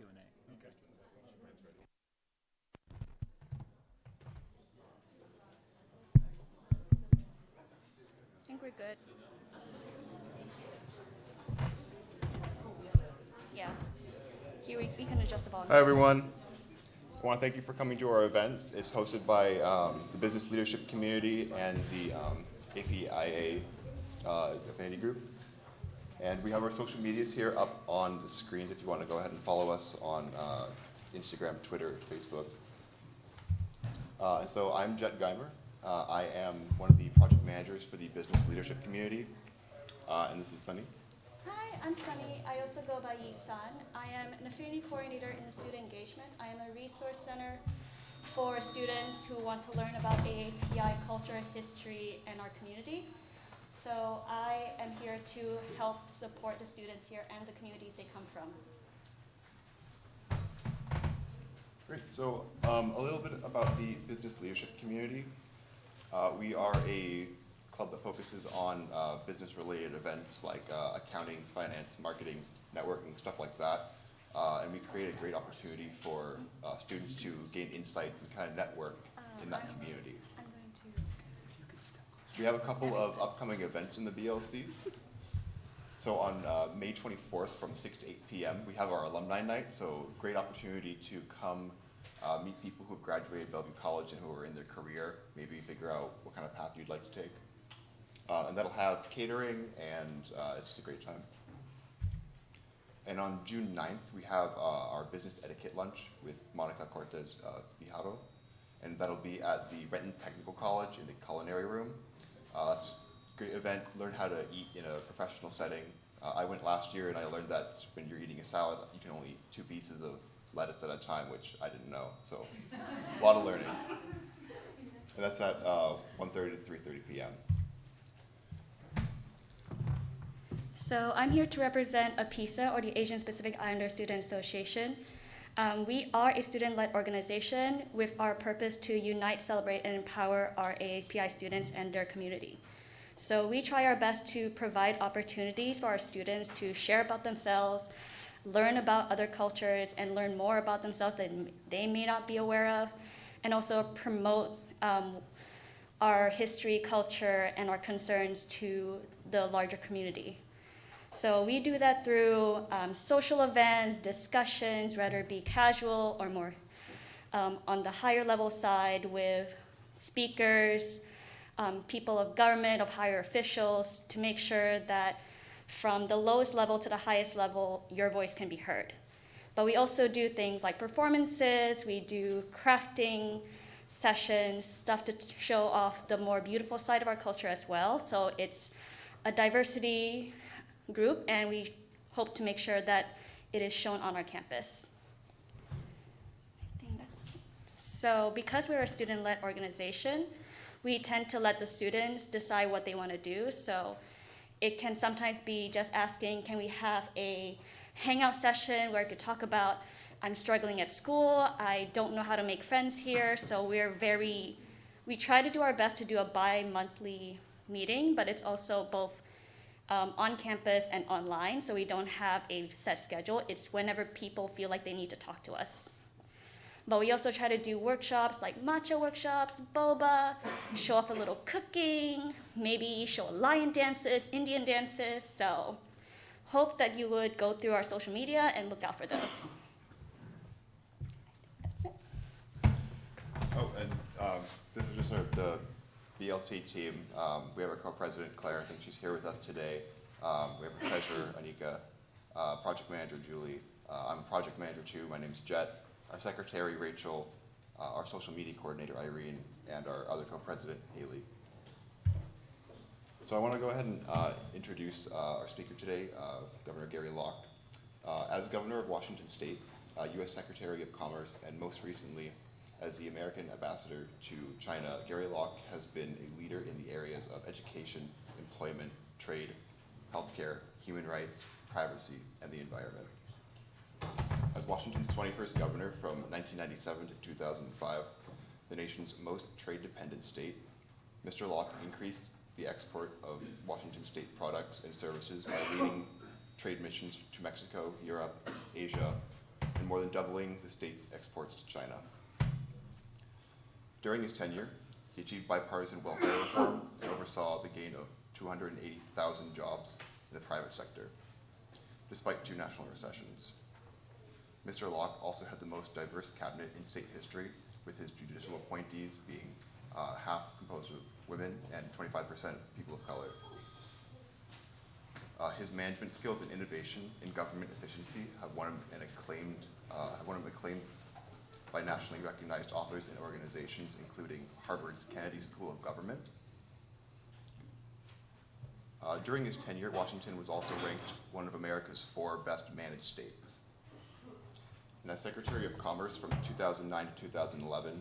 Q&A. Okay. I think we're good. Yeah. Here we can adjust the volume. Hi, everyone. I want to thank you for coming to our event. It's hosted by the business leadership community and the APIA affinity group. And we have our social medias here up on the screen if you want to go ahead and follow us on Instagram, Twitter, Facebook. So I'm Jet Geimer. I am one of the project managers for the business leadership community. And this is Sunny. Hi, I'm Sunny. I also go by Yi-san. I am an affinity coordinator in the student engagement. I am a resource center for students who want to learn about AAPI culture, history, and our community. So I am here to help support the students here and the communities they come from. Great. So a little bit about the business leadership community. We are a club that focuses on business-related events like accounting, finance, marketing, networking, stuff like that. And we create a great opportunity for students to gain insights and kind of network in that community. I'm going to... We have a couple of upcoming events in the BLC. So on May 24th from 6 to 8 p.m., we have our alumni night. So great opportunity to come meet people who have graduated Bellevue College and who are in their career, maybe figure out what kind of path you'd like to take. And that'll have catering, and it's just a great time. And on June 9th, we have our business etiquette lunch with Monica Cortez Vijaro, and that'll be at the Renton Technical College in the culinary room. That's a great event, learn how to eat in a professional setting. I went last year and I learned that when you're eating a salad, you can only eat 2 pieces of lettuce at a time, which I didn't know, so a lot of learning. And that's at 1:30 to 3:30 p.m. So I'm here to represent APISA, or the Asian Pacific Islander Student Association. We are a student-led organization with our purpose to unite, celebrate, and empower our AAPI students and their community. So we try our best to provide opportunities for our students to share about themselves, learn about other cultures, and learn more about themselves that they may not be aware of, and also promote our history, culture, and our concerns to the larger community. So we do that through social events, discussions, whether it be casual or more on the higher level side with speakers, people of government, of higher officials, to make sure that from the lowest level to the highest level, your voice can be heard. But we also do things like performances, we do crafting sessions, stuff to show off the more beautiful side of our culture as well. So it's a diversity group, and we hope to make sure that it is shown on our campus. So because we're a student-led organization, we tend to let the students decide what they want to do. So it can sometimes be just asking, can we have a hangout session where I could talk about, I'm struggling at school, I don't know how to make friends here, so we try to do our best to do a bi-monthly meeting, but it's also both on campus and online, so we don't have a set schedule. It's whenever people feel like they need to talk to us. But we also try to do workshops like matcha workshops, boba, show off a little cooking, maybe show lion dances, Indian dances. So hope that you would go through our social media and look out for those. That's it. Oh, and this is just the BLC team. We have our co-president, Claire. I think she's here with us today. We have our treasurer, Anika, project manager, Julie. I'm a project manager too. My name's Jet. Our secretary, Rachel, our social media coordinator, Irene, and our other co-president, Haley. So I want to go ahead and introduce our speaker today, Governor Gary Locke. As governor of Washington State, U.S. Secretary of Commerce, and most recently as the American ambassador to China, Gary Locke has been a leader in the areas of education, employment, trade, healthcare, human rights, privacy, and the environment. As Washington's 21st governor from 1997 to 2005, the nation's most trade-dependent state, Mr. Locke increased the export of Washington State products and services by leading trade missions to Mexico, Europe, Asia, and more than doubling the state's exports to China. During his tenure, he achieved bipartisan welfare reform and oversaw the gain of 280,000 jobs in the private sector, despite 2 national recessions. Mr. Locke also had the most diverse cabinet in state history, with his judicial appointees being half composed of women and 25% people of color. His management skills and innovation in government efficiency have won him acclaimed by nationally recognized authors and organizations, including Harvard's Kennedy School of Government. During his tenure, Washington was also ranked one of America's 4 best managed states. And as Secretary of Commerce from 2009 to 2011,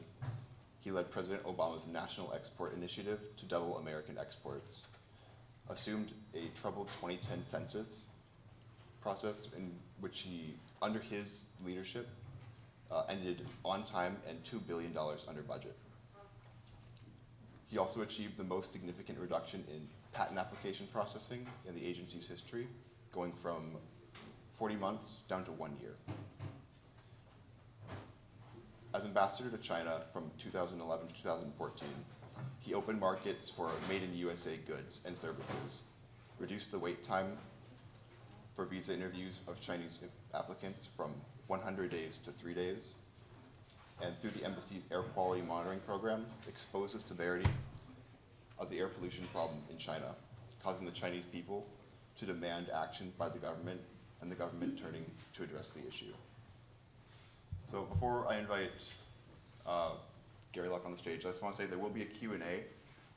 he led President Obama's National Export Initiative to double American exports, assumed a troubled 2010 census process in which he, under his leadership, ended on time and $2 billion under budget. He also achieved the most significant reduction in patent application processing in the agency's history, going from 40 months down to 1 year. As ambassador to China from 2011 to 2014, he opened markets for made-in-USA goods and services, reduced the wait time for visa interviews of Chinese applicants from 100 days to 3 days, and through the embassy's air quality monitoring program, exposed the severity of the air pollution problem in China, causing the Chinese people to demand action by the government, and the government turning to address the issue. So before I invite Gary Locke on the stage, I just want to say there will be a Q&A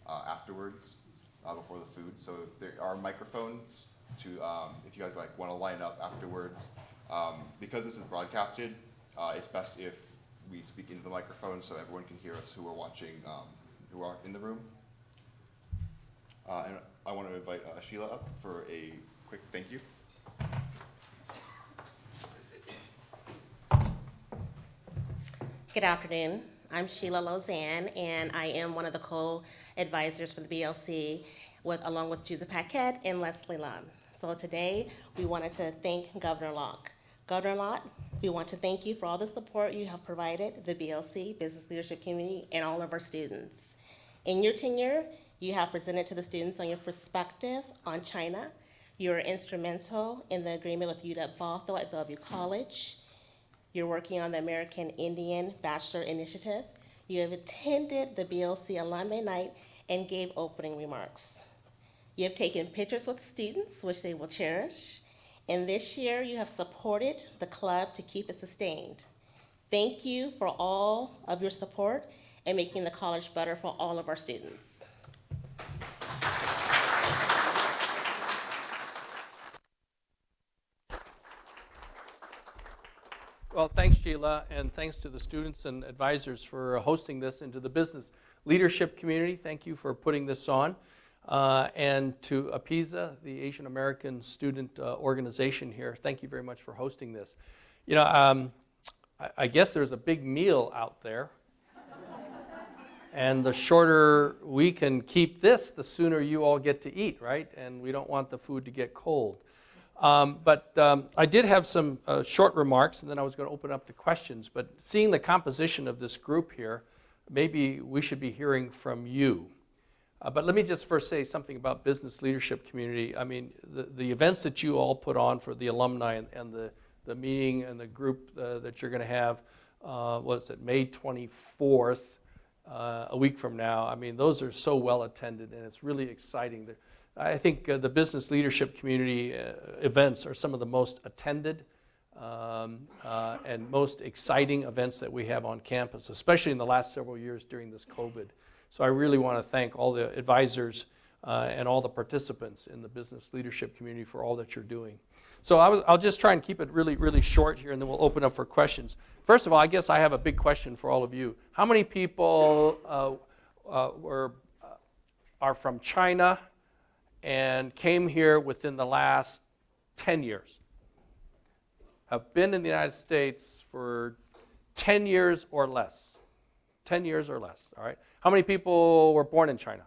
afterwards before the food. So there are microphones to, if you guys want to line up afterwards. Because this is broadcasted, it's best if we speak into the microphone so everyone can hear us who are watching, who are in the room. And I want to invite Sheila up for a quick thank you. Good afternoon. I'm Sheila Lozanne, and I am one of the co-advisors for the BLC, along with Judith Paquette and Leslie Lum. So today, we wanted to thank Governor Locke. Governor Locke, we want to thank you for all the support you have provided the BLC, business leadership community, and all of our students. In your tenure, you have presented to the students on your perspective on China. You were instrumental in the agreement with UW-Bothell at Bellevue College. You're working on the American Indian Bachelor Initiative. You have attended the BLC Alumni Night and gave opening remarks. You have taken pictures with students, which they will cherish. And this year, you have supported the club to keep it sustained. Thank you for all of your support and making the college better for all of our students. Well, thanks, Sheila, and thanks to the students and advisors for hosting this, and to the business leadership community. Thank you for putting this on. And to APISA, the Asian American Student Organization here, thank you very much for hosting this. You know, I guess there's a big meal out there. And the shorter we can keep this, the sooner you all get to eat, right? And we don't want the food to get cold. But I did have some short remarks, and then I was going to open up to questions. But seeing the composition of this group here, maybe we should be hearing from you. But let me just first say something about business leadership community. I mean, the events that you all put on for the alumni and the meeting and the group that you're going to have, what is it, May 24th, a week from now. I mean, those are so well attended, and it's really exciting. I think the business leadership community events are some of the most attended and most exciting events that we have on campus, especially in the last several years during this COVID. So I really want to thank all the advisors and all the participants in the business leadership community for all that you're doing. So I'll just try and keep it really, really short here, and then we'll open up for questions. First of all, I guess I have a big question for all of you. How many people are from China and came here within the last 10 years? Have been in the United States for 10 years or less? 10 years or less, all right? How many people were born in China?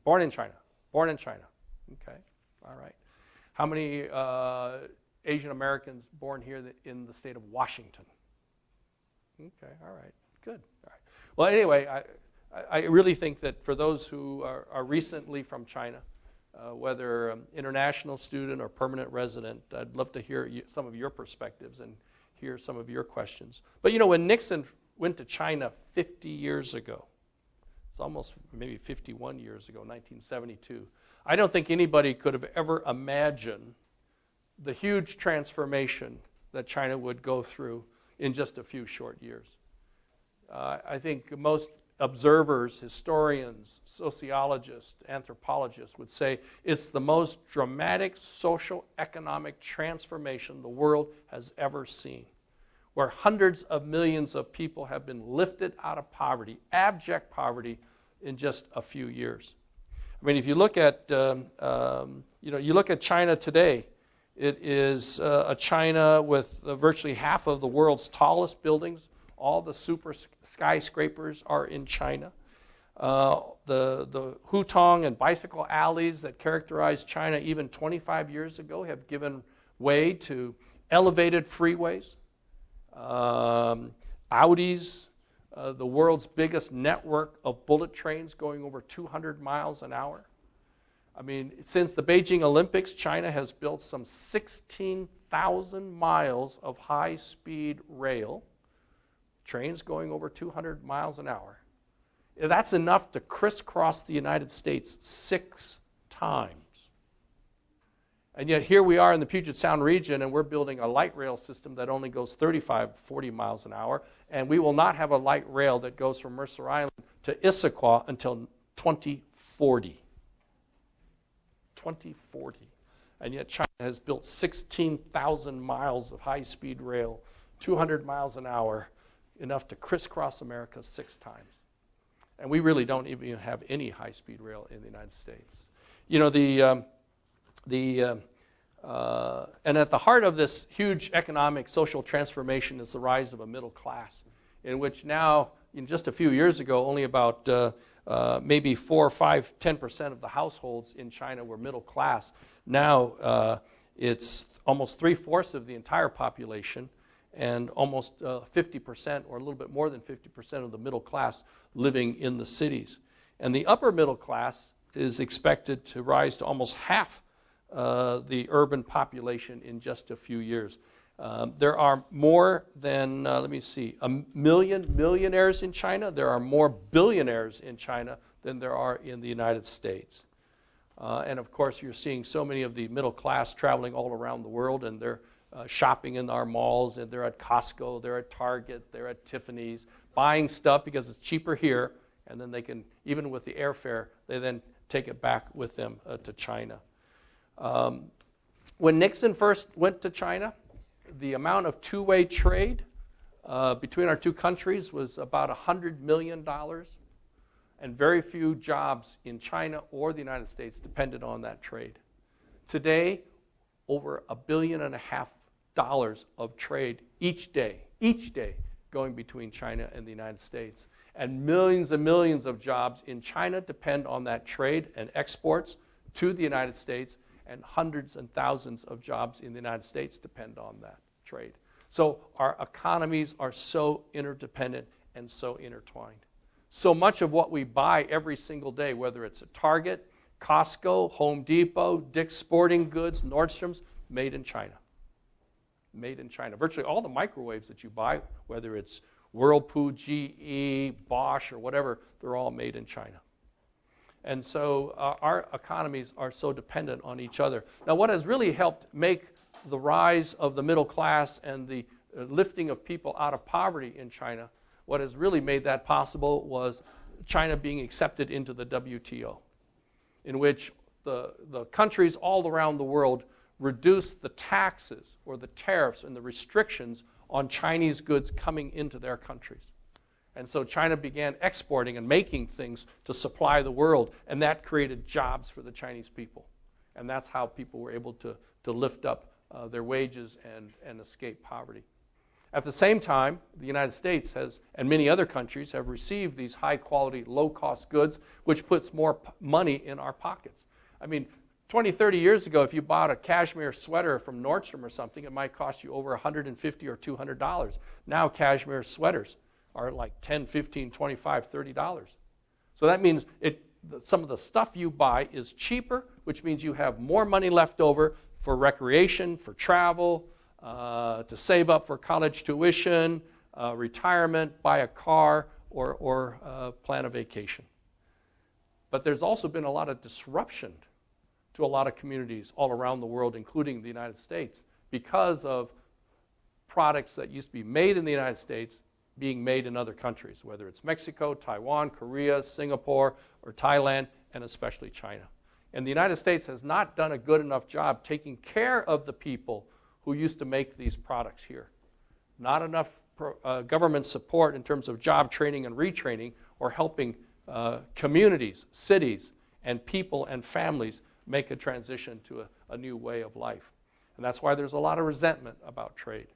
Born in China. Born in China. Okay, all right. How many Asian Americans born here in the state of Washington? Okay, all right, good. All right. Well, anyway, I really think that for those who are recently from China, whether international student or permanent resident, I'd love to hear some of your perspectives and hear some of your questions. But you know, when Nixon went to China 50 years ago, it's almost maybe 51 years ago, 1972, I don't think anybody could have ever imagined the huge transformation that China would go through in just a few short years. I think most observers, historians, sociologists, anthropologists would say it's the most dramatic social economic transformation the world has ever seen, where hundreds of millions of people have been lifted out of poverty, abject poverty, in just a few years. I mean, if you look at you look at China today, it is a China with virtually half of the world's tallest buildings. All the super skyscrapers are in China. The hutong and bicycle alleys that characterized China even 25 years ago have given way to elevated freeways, Audis, the world's biggest network of bullet trains going over 200 miles an hour. I mean, since the Beijing Olympics, China has built some 16,000 miles of high-speed rail, trains going over 200 miles an hour. That's enough to crisscross the United States 6 times. And yet here we are in the Puget Sound region, and we're building a light rail system that only goes 35, 40 miles an hour, and we will not have a light rail that goes from Mercer Island to Issaquah until 2040. 2040. And yet China has built 16,000 miles of high-speed rail, 200 miles an hour, enough to crisscross America 6 times. And we really don't even have any high-speed rail in the United States. You know, and at the heart of this huge economic social transformation is the rise of a middle class, in which now, in just a few years ago, only about maybe 4 or 5, 10% of the households in China were middle class. Now it's almost 3/4 of the entire population, and almost 50% or a little bit more than 50% of the middle class living in the cities. And the upper middle class is expected to rise to almost half the urban population in just a few years. There are more than, let me see, 1 million millionaires in China. There are more billionaires in China than there are in the United States. And of course, you're seeing so many of the middle class traveling all around the world, and they're shopping in our malls, and they're at Costco, they're at Target, they're at Tiffany's, buying stuff because it's cheaper here, and then they can, even with the airfare, they then take it back with them to China. When Nixon first went to China, the amount of two-way trade between our two countries was about $100 million, and very few jobs in China or the United States depended on that trade. Today, over $1.5 billion of trade each day going between China and the United States. And millions of jobs in China depend on that trade and exports to the United States, and hundreds and thousands of jobs in the United States depend on that trade. So our economies are so interdependent and so intertwined. So much of what we buy every single day, whether it's at Target, Costco, Home Depot, Dick's Sporting Goods, Nordstrom's, made in China. Made in China. Virtually all the microwaves that you buy, whether it's Whirlpool, GE, Bosch, or whatever, they're all made in China. And so our economies are so dependent on each other. Now, what has really helped make the rise of the middle class and the lifting of people out of poverty in China, what has really made that possible was China being accepted into the WTO, in which the countries all around the world reduced the taxes or the tariffs and the restrictions on Chinese goods coming into their countries. And so China began exporting and making things to supply the world, and that created jobs for the Chinese people. And that's how people were able to lift up their wages and escape poverty. At the same time, the United States has, and many other countries, have received these high-quality, low-cost goods, which puts more money in our pockets. I mean, 20, 30 years ago, if you bought a cashmere sweater from Nordstrom or something, it might cost you over $150 or $200. Now cashmere sweaters are like $10, $15, $25, $30. So that means some of the stuff you buy is cheaper, which means you have more money left over for recreation, for travel, to save up for college tuition, retirement, buy a car, or plan a vacation. But there's also been a lot of disruption to a lot of communities all around the world, including the United States, because of products that used to be made in the United States being made in other countries, whether it's Mexico, Taiwan, Korea, Singapore, or Thailand, and especially China. And the United States has not done a good enough job taking care of the people who used to make these products here. Not enough government support in terms of job training and retraining, or helping communities, cities, and people and families make a transition to a new way of life. And that's why there's a lot of resentment about trade.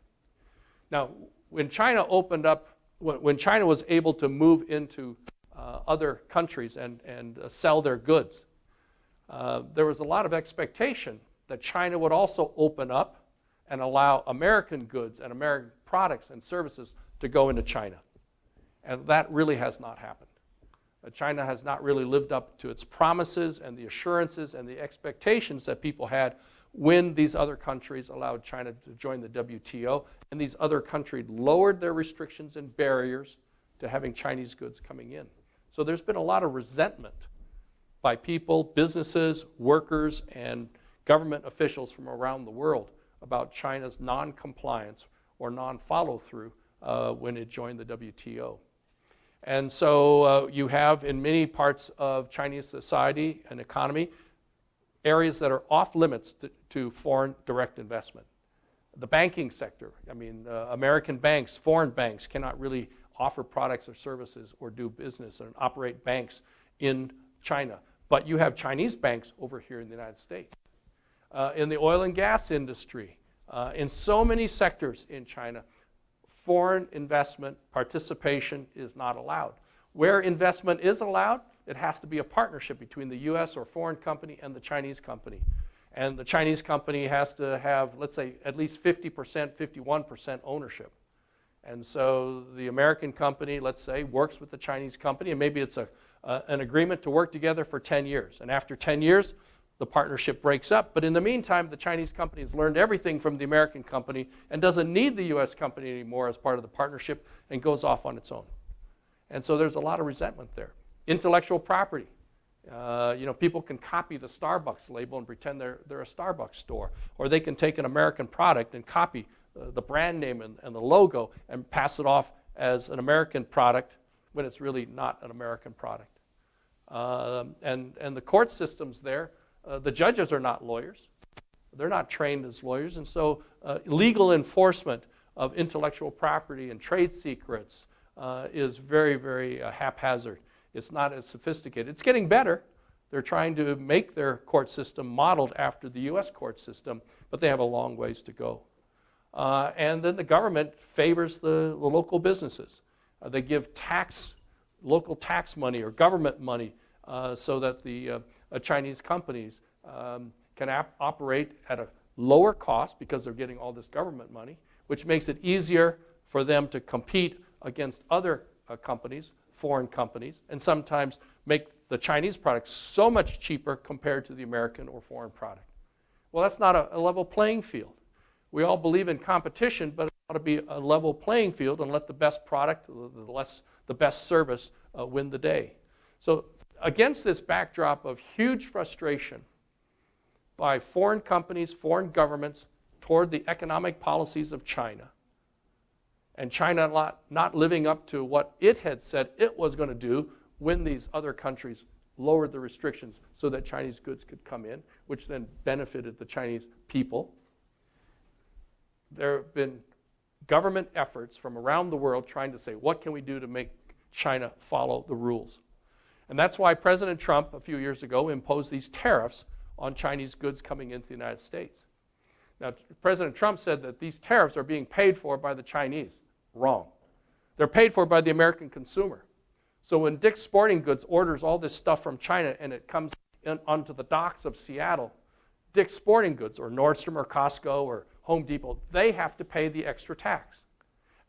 Now, when China opened up, when China was able to move into other countries and sell their goods, there was a lot of expectation that China would also open up and allow American goods and American products and services to go into China. And that really has not happened. China has not really lived up to its promises and the assurances and the expectations that people had when these other countries allowed China to join the WTO, and these other countries lowered their restrictions and barriers to having Chinese goods coming in. So there's been a lot of resentment by people, businesses, workers, and government officials from around the world about China's non-compliance or non-follow-through when it joined the WTO. And so you have in many parts of Chinese society and economy areas that are off limits to foreign direct investment. The banking sector, I mean, American banks, foreign banks cannot really offer products or services or do business and operate banks in China. But you have Chinese banks over here in the United States. In the oil and gas industry, in so many sectors in China, foreign investment participation is not allowed. Where investment is allowed, it has to be a partnership between the U.S. or foreign company and the Chinese company. And the Chinese company has to have, let's say, at least 50%, 51% ownership. And so the American company, let's say, works with the Chinese company, and maybe it's an agreement to work together for 10 years. And after 10 years, the partnership breaks up. But in the meantime, the Chinese company has learned everything from the American company and doesn't need the U.S. company anymore as part of the partnership and goes off on its own. And so there's a lot of resentment there. Intellectual property. People can copy the Starbucks label and pretend they're a Starbucks store. Or they can take an American product and copy the brand name and the logo and pass it off as an American product when it's really not an American product. And the court systems there, the judges are not lawyers. They're not trained as lawyers. And so legal enforcement of intellectual property and trade secrets is very, very haphazard. It's not as sophisticated. It's getting better. They're trying to make their court system modeled after the U.S. court system, but they have a long ways to go. And then the government favors the local businesses. They give local tax money or government money so that the Chinese companies can operate at a lower cost because they're getting all this government money, which makes it easier for them to compete against other companies, foreign companies, and sometimes make the Chinese products so much cheaper compared to the American or foreign product. Well, that's not a level playing field. We all believe in competition, but it ought to be a level playing field and let the best product, the best service win the day. So against this backdrop of huge frustration by foreign companies, foreign governments toward the economic policies of China, and China not living up to what it had said it was going to do when these other countries lowered the restrictions so that Chinese goods could come in, which then benefited the Chinese people. There have been government efforts from around the world trying to say, what can we do to make China follow the rules? And that's why President Trump, a few years ago, imposed these tariffs on Chinese goods coming into the United States. Now, President Trump said that these tariffs are being paid for by the Chinese. Wrong. They're paid for by the American consumer. So when Dick's Sporting Goods orders all this stuff from China and it comes onto the docks of Seattle, Dick's Sporting Goods or Nordstrom or Costco or Home Depot, they have to pay the extra tax.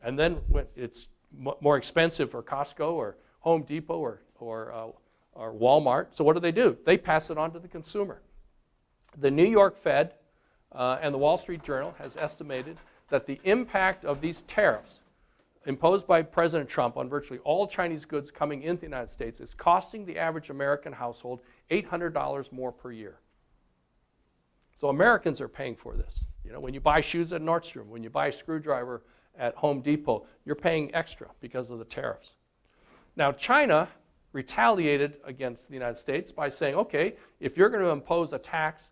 And then when it's more expensive for Costco or Home Depot or Walmart, so what do? They pass it on to the consumer. The New York Fed and the Wall Street Journal has estimated that the impact of these tariffs imposed by President Trump on virtually all Chinese goods coming into the United States is costing the average American household $800 more per year. So Americans are paying for this. You know, when you buy shoes at Nordstrom, when you buy a screwdriver at Home Depot, you're paying extra because of the tariffs. Now, China retaliated against the United States by saying, okay, if you're going to impose a tax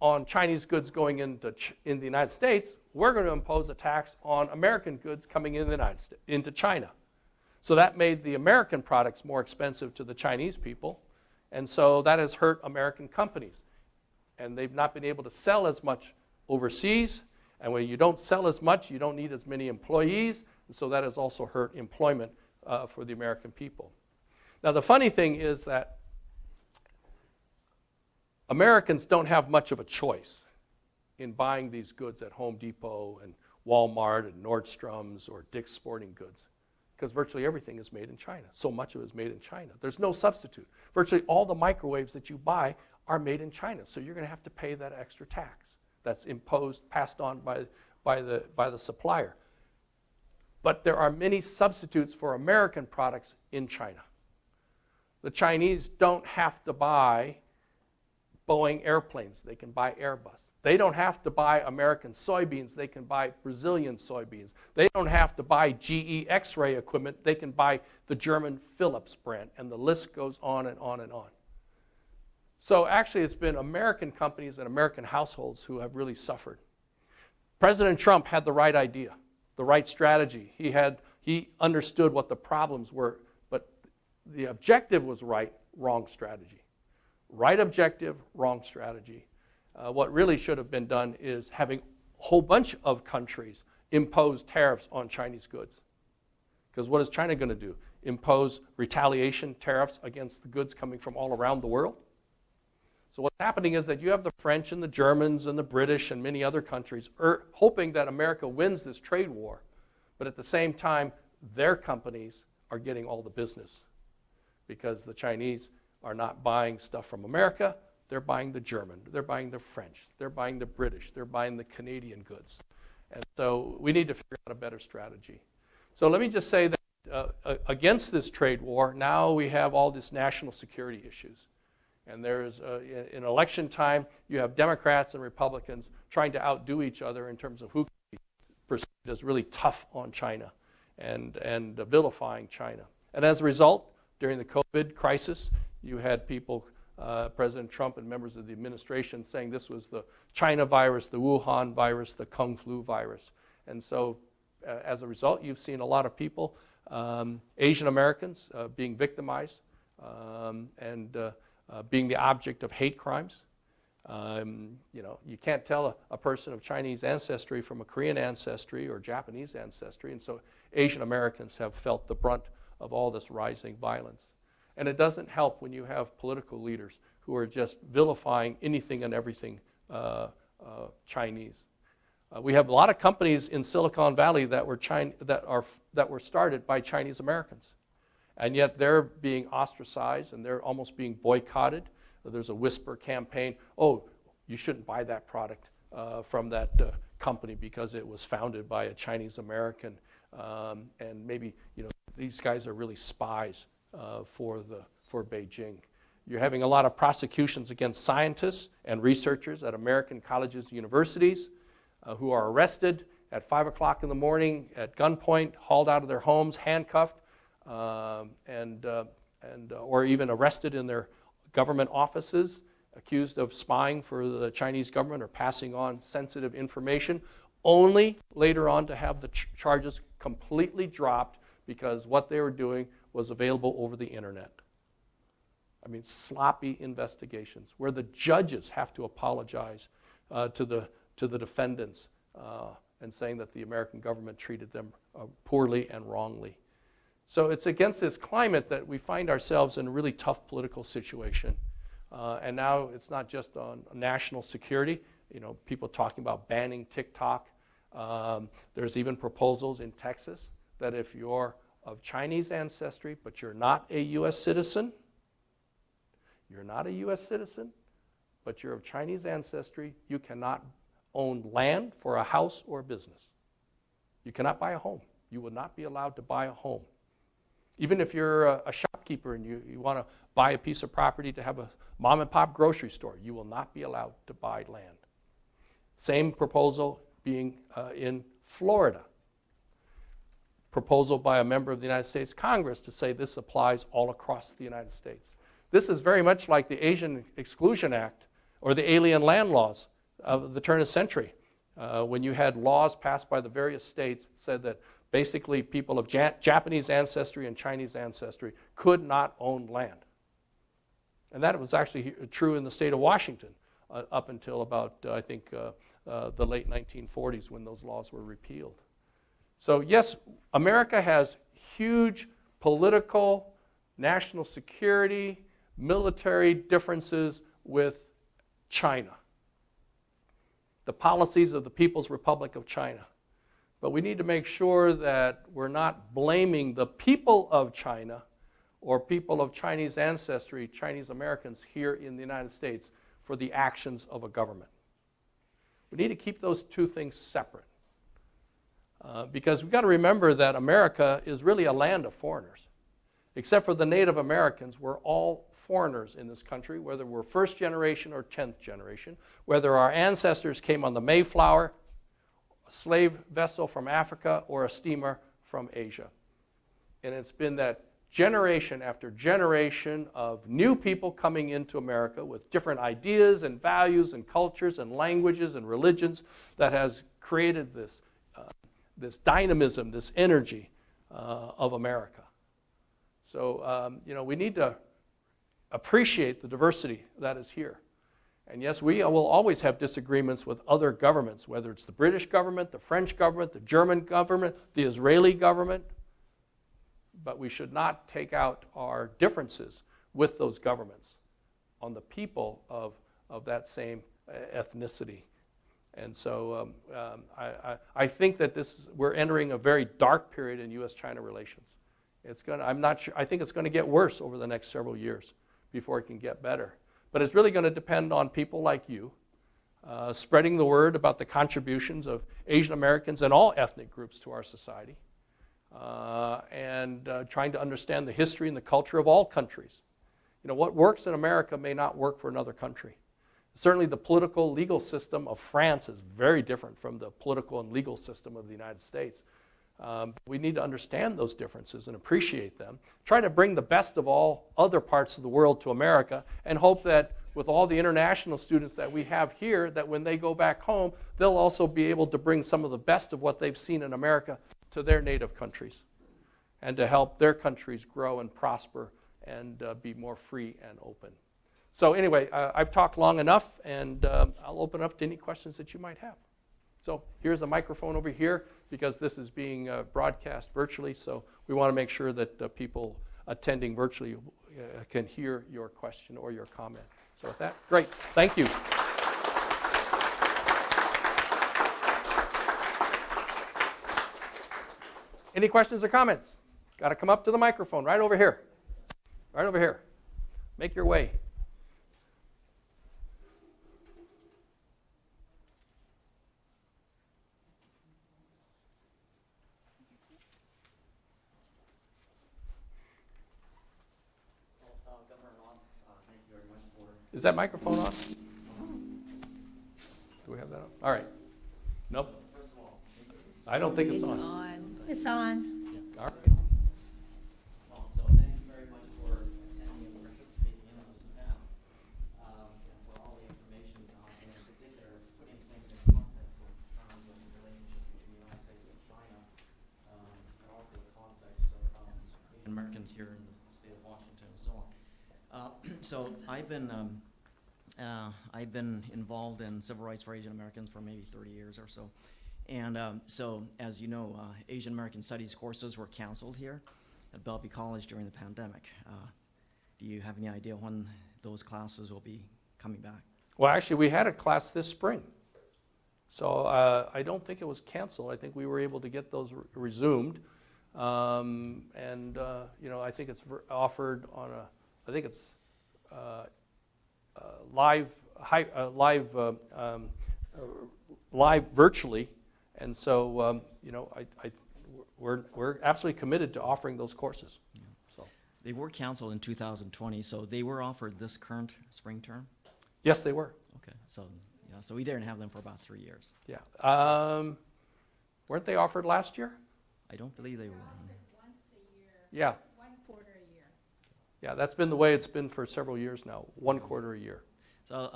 on Chinese goods going into the United States, we're going to impose a tax on American goods coming into China. So that made the American products more expensive to the Chinese people, and so that has hurt American companies. And they've not been able to sell as much overseas, and when you don't sell as much, you don't need as many employees, and so that has also hurt employment for the American people. Now, the funny thing is that Americans don't have much of a choice in buying these goods at Home Depot and Walmart and Nordstrom's or Dick's Sporting Goods, because virtually everything is made in China. So much of it is made in China. There's no substitute. Virtually all the microwaves that you buy are made in China, so you're going to have to pay that extra tax that's imposed, passed on by the supplier. But there are many substitutes for American products in China. The Chinese don't have to buy Boeing airplanes. They can buy Airbus. They don't have to buy American soybeans. They can buy Brazilian soybeans. They don't have to buy GE X-ray equipment. They can buy the German Philips brand, and the list goes on and on and on. So actually, it's been American companies and American households who have really suffered. President Trump had the right idea, the right strategy. He understood what the problems were, but the objective was right, wrong strategy. Right objective, wrong strategy. What really should have been done is having a whole bunch of countries impose tariffs on Chinese goods. Because what is China going to do? Impose retaliation tariffs against the goods coming from all around the world? So what's happening is that you have the French and the Germans and the British and many other countries hoping that America wins this trade war, but at the same time, their companies are getting all the business because the Chinese are not buying stuff from America, they're buying the German, they're buying the French, they're buying the British, they're buying the Canadian goods. And so we need to figure out a better strategy. So let me just say that against this trade war, now we have all these national security issues. And there's, in election time, you have Democrats and Republicans trying to outdo each other in terms of who can be perceived as really tough on China and vilifying China. And as a result, during the COVID crisis, you had people, President Trump and members of the administration saying this was the China virus, the Wuhan virus, the Kung flu virus. And so as a result, you've seen a lot of people, Asian Americans, being victimized and being the object of hate crimes. You know, you can't tell a person of Chinese ancestry from a Korean ancestry or Japanese ancestry, and so Asian Americans have felt the brunt of all this rising violence. And it doesn't help when you have political leaders who are just vilifying anything and everything Chinese. We have a lot of companies in Silicon Valley that were started by Chinese Americans, and yet they're being ostracized and they're almost being boycotted. There's a whisper campaign, oh, you shouldn't buy that product from that company because it was founded by a Chinese American, and maybe, you know, these guys are really spies for Beijing. You're having a lot of prosecutions against scientists and researchers at American colleges and universities who are arrested at 5 o'clock in the morning at gunpoint, hauled out of their homes, handcuffed, or even arrested in their government offices, accused of spying for the Chinese government or passing on sensitive information, only later on to have the charges completely dropped because what they were doing was available over the internet. I mean, sloppy investigations where the judges have to apologize to the defendants and saying that the American government treated them poorly and wrongly. So it's against this climate that we find ourselves in a really tough political situation. And now it's not just on national security, people talking about banning TikTok. There's even proposals in Texas that if you're of Chinese ancestry, but you're not a U.S. citizen, but you're of Chinese ancestry, you cannot own land for a house or a business. You cannot buy a home. You will not be allowed to buy a home. Even if you're a shopkeeper and you want to buy a piece of property to have a mom and pop grocery store, you will not be allowed to buy land. Same proposal being in Florida. Proposal by a member of the United States Congress to say this applies all across the United States. This is very much like the Asian Exclusion Act or the alien land laws of the turn of the century, when you had laws passed by the various states said that basically people of Japanese ancestry and Chinese ancestry could not own land. And that was actually true in the state of Washington up until about, I think, the late 1940s when those laws were repealed. So yes, America has huge political, national security, military differences with China, the policies of the People's Republic of China. But we need to make sure that we're not blaming the people of China or people of Chinese ancestry, Chinese Americans here in the United States, for the actions of a government. We need to keep those two things separate. Because we've got to remember that America is really a land of foreigners. Except for the Native Americans, we're all foreigners in this country, whether we're first generation or 10th generation, whether our ancestors came on the Mayflower, a slave vessel from Africa, or a steamer from Asia. And it's been that generation after generation of new people coming into America with different ideas and values and cultures and languages and religions that has created this dynamism, this energy of America. So, we need to appreciate the diversity that is here. And yes, we will always have disagreements with other governments, whether it's the British government, the French government, the German government, the Israeli government. But we should not take out our differences with those governments on the people of that same ethnicity. And so I think that we're entering a very dark period in U.S.-China relations. I'm not sure. I think it's going to get worse over the next several years before it can get better. But it's really going to depend on people like you spreading the word about the contributions of Asian Americans and all ethnic groups to our society, and trying to understand the history and the culture of all countries. What works in America may not work for another country. Certainly the political legal system of France is very different from the political and legal system of the United States. We need to understand those differences and appreciate them. Try to bring the best of all other parts of the world to America and hope that with all the international students that we have here, that when they go back home, they'll also be able to bring some of the best of what they've seen in America to their native countries and to help their countries grow and prosper and be more free and open. So anyway, I've talked long enough, and I'll open up to any questions that you might have. So here's a microphone over here because this is being broadcast virtually, so we want to make sure that people attending virtually can hear your question or your comment. So with that, great. Thank you. Any questions or comments? Got to come up to the microphone right over here. Right over here. Make your way. Is that microphone on? Do we have that on? All right. Nope. I don't think it's on. It's on. All right. So thank you very much for attending and participating in this event, and for all the information, and in particular, putting things in context in terms of the relationship between the United States and China, and also the context of Asian Americans here in the state of Washington and so on. So I've been involved in civil rights for Asian Americans for maybe 30 years or so. And so, as you know, Asian American Studies courses were canceled here at Bellevue College during the pandemic. Do you have any idea when those classes will be coming back? Well, actually, we had a class this spring. So I don't think it was canceled. I think we were able to get those resumed. You know, I think it's offered on I think it's live virtually. And so, you know, we're absolutely committed to offering those courses. Yeah. So. They were canceled in 2020, so they were offered this current spring term? Yes, they were. Okay, so, yeah, so we didn't have them for about 3 years. Yeah. Weren't they offered last year? I don't believe they were. Once a year. Yeah. 1 quarter a year. Yeah, that's been the way it's been for several years now, 1 quarter a year. So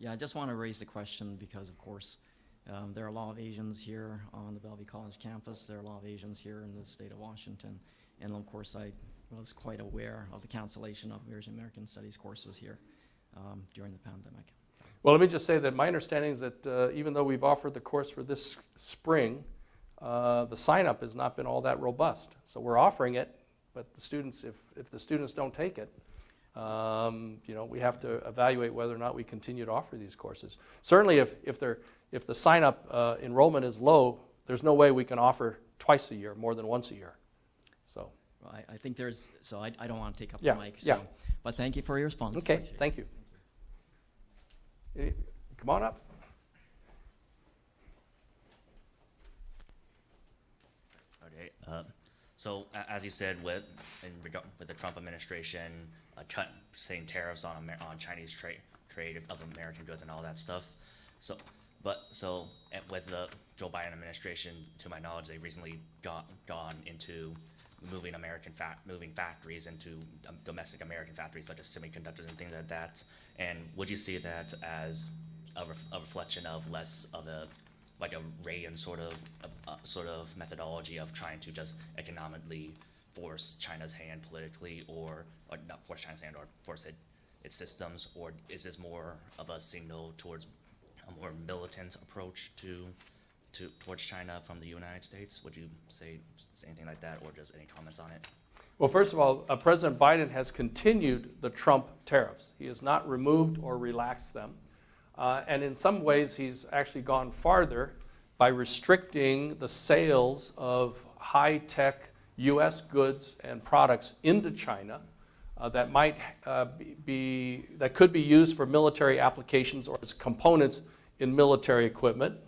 I just want to raise the question because, of course, there are a lot of Asians here on the Bellevue College campus. There are a lot of Asians here in the state of Washington. And of course, I was quite aware of the cancellation of Asian American Studies courses here during the pandemic. Well, let me just say that my understanding is that even though we've offered the course for this spring, the sign-up has not been all that robust. So we're offering it, but the students, if the students don't take it, you know, we have to evaluate whether or not we continue to offer these courses. Certainly, if the sign-up enrollment is low, there's no way we can offer twice a year, more than once a year. So. Well, I think there's, so I don't want to take up Yeah, the mic. So, yeah. But thank you for your response. Okay, Appreciate it. thank you. Come on up. Okay. So as you said, with the Trump administration saying tariffs on Chinese trade of American goods and all that stuff, with the Joe Biden administration, to my knowledge, they've recently gone into moving factories into domestic American factories such as semiconductors and things like that. And would you see that as a reflection of less of a Reagan sort of methodology of trying to just economically force China's hand politically, or not force China's hand, or force its systems, or is this more of a signal towards a more militant approach towards China from the United States? Would you say anything like that, or just any comments on it? Well, first of all, President Biden has continued the Trump tariffs. He has not removed or relaxed them. And in some ways, he's actually gone farther by restricting the sales of high-tech U.S. goods and products into China that could be used for military applications or as components in military equipment.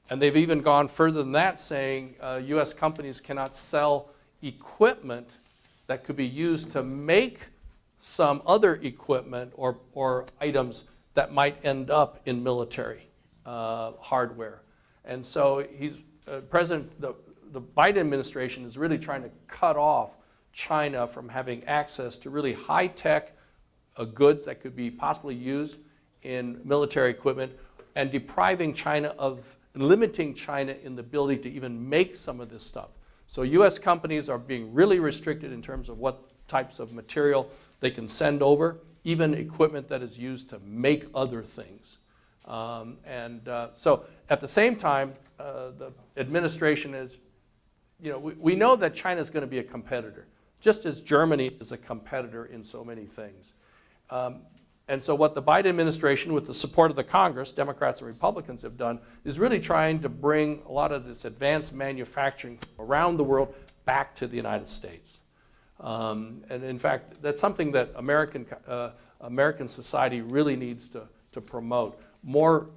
And they've even gone further than that, saying U.S. companies cannot sell equipment that could be used to make some other equipment or items that might end up in military hardware. And so the Biden administration is really trying to cut off China from having access to really high-tech goods that could be possibly used in military equipment, and depriving China of, limiting China in the ability to even make some of this stuff. So U.S. companies are being really restricted in terms of what types of material they can send over, even equipment that is used to make other things. So at the same time, the administration is, you know, we know that China is going to be a competitor, just as Germany is a competitor in so many things. And so what the Biden administration, with the support of the Congress, Democrats and Republicans, have done is really trying to bring a lot of this advanced manufacturing from around the world back to the United States. And in fact, that's something that American society really needs to promote. More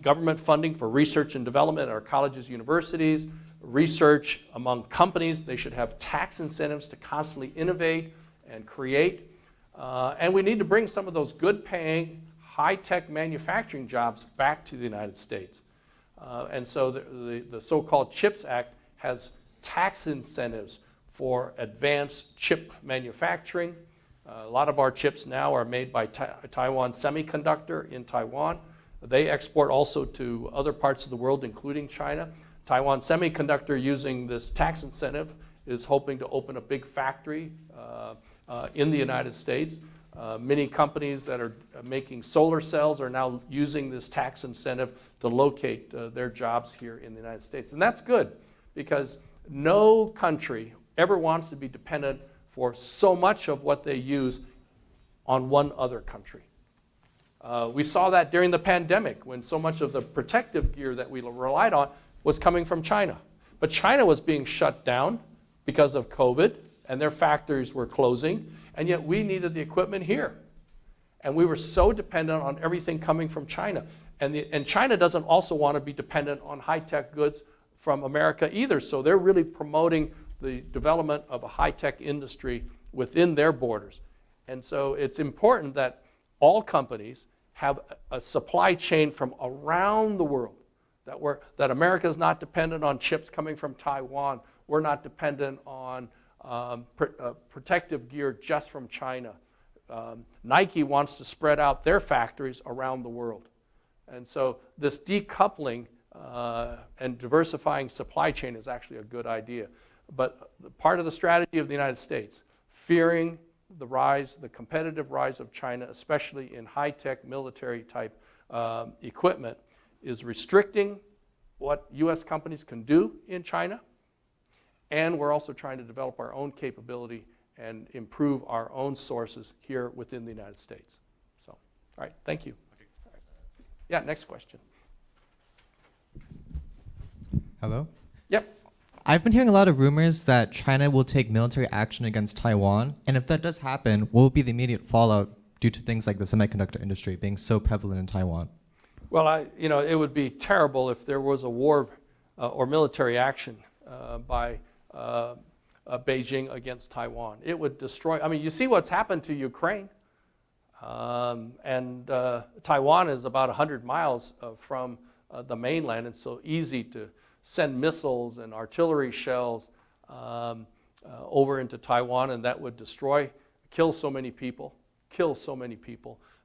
government funding for research and development at our colleges, universities, research among companies. They should have tax incentives to constantly innovate and create. And we need to bring some of those good-paying, high-tech manufacturing jobs back to the United States. And so the so-called CHIPS Act has tax incentives for advanced chip manufacturing. A lot of our chips now are made by Taiwan Semiconductor in Taiwan. They export also to other parts of the world, including China. Taiwan Semiconductor, using this tax incentive, is hoping to open a big factory in the United States. Many companies that are making solar cells are now using this tax incentive to locate their jobs here in the United States. And that's good, because no country ever wants to be dependent for so much of what they use on one other country. We saw that during the pandemic when so much of the protective gear that we relied on was coming from China. But China was being shut down because of COVID, and their factories were closing, and yet we needed the equipment here. And we were so dependent on everything coming from China. And China doesn't also want to be dependent on high-tech goods from America either, so they're really promoting the development of a high-tech industry within their borders. And so it's important that all companies have a supply chain from around the world, that America is not dependent on chips coming from Taiwan. We're not dependent on protective gear just from China. Nike wants to spread out their factories around the world. And so this decoupling and diversifying supply chain is actually a good idea. But part of the strategy of the United States, fearing the competitive rise of China, especially in high-tech military type equipment, is restricting what US companies can do in China. And we're also trying to develop our own capability and improve our own sources here within the United States. So, all right, thank you. All right. Yeah, next question. Hello? Yep. I've been hearing a lot of rumors that China will take military action against Taiwan, and if that does happen, what will be the immediate fallout due to things like the semiconductor industry being so prevalent in Taiwan? Well, it would be terrible if there was a war or military action by Beijing against Taiwan. It would destroy, you see what's happened to Ukraine. And Taiwan is about 100 miles from the mainland, and so easy to send missiles and artillery shells over into Taiwan, and that would kill so many people,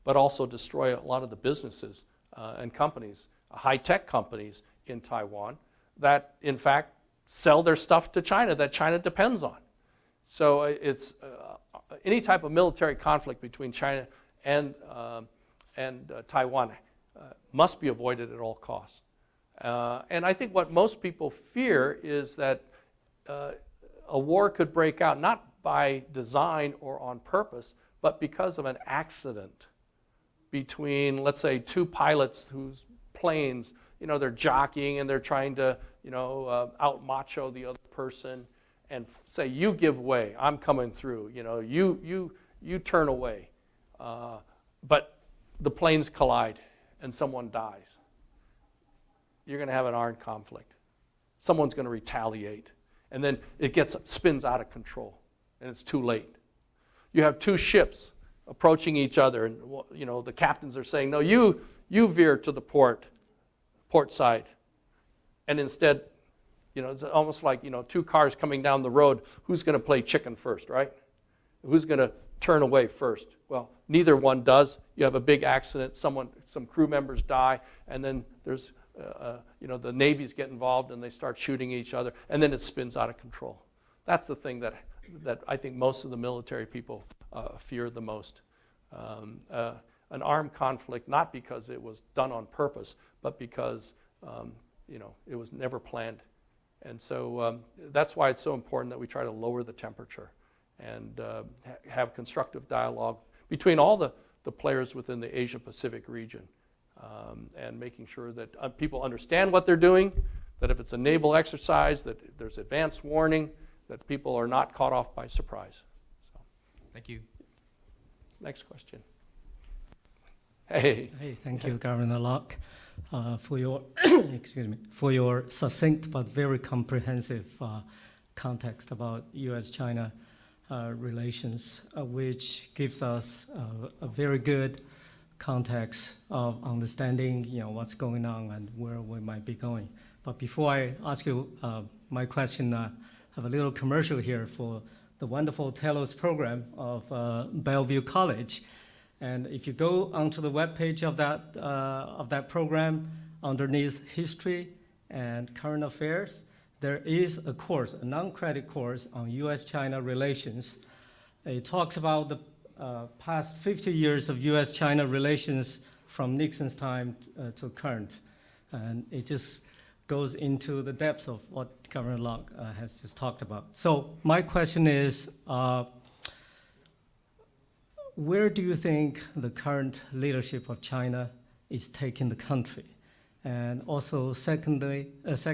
but also destroy a lot of the businesses and companies, high-tech companies in Taiwan that, in fact, sell their stuff to China that China depends on. So it's any type of military conflict between China and Taiwan must be avoided at all costs. And I think what most people fear is that a war could break out not by design or on purpose, but because of an accident between, let's say, two pilots whose planes, they're jockeying and they're trying to, out-macho the other person and say, you give way, I'm coming through, you turn away. But the planes collide and someone dies. You're going to have an armed conflict. Someone's going to retaliate. And then it spins out of control, and it's too late. You have two ships approaching each other, and the captains are saying, no, you veer to the port side. And instead, it's almost like, two cars coming down the road. Who's going to play chicken first, right? Who's going to turn away first? Well, neither one does. You have a big accident. Some crew members die, and then there's, the navies get involved, and they start shooting each other, and then it spins out of control. That's the thing that I think most of the military people fear the most. An armed conflict, not because it was done on purpose, but because it was never planned. And so that's why it's so important that we try to lower the temperature and have constructive dialogue between all the players within the Asia-Pacific region, and making sure that people understand what they're doing, that if it's a naval exercise, that there's advance warning, that people are not caught off by surprise. So. Thank you. Next question. Hey. Hey, thank you, Governor Locke, for your for your succinct but very comprehensive context about U.S.-China relations, which gives us a very good context of understanding, what's going on and where we might be going. But before I ask you my question, I have a little commercial here for the wonderful Telos program of Bellevue College. And if you go onto the webpage of that program, underneath history and current affairs, there is a course, a non-credit course on U.S.-China relations. It talks about the past 50 years of U.S.-China relations from Nixon's time to current. And it just goes into the depths of what Governor Locke has just talked about. So my question is, where do you think the current leadership of China is taking the country? And also, secondly, what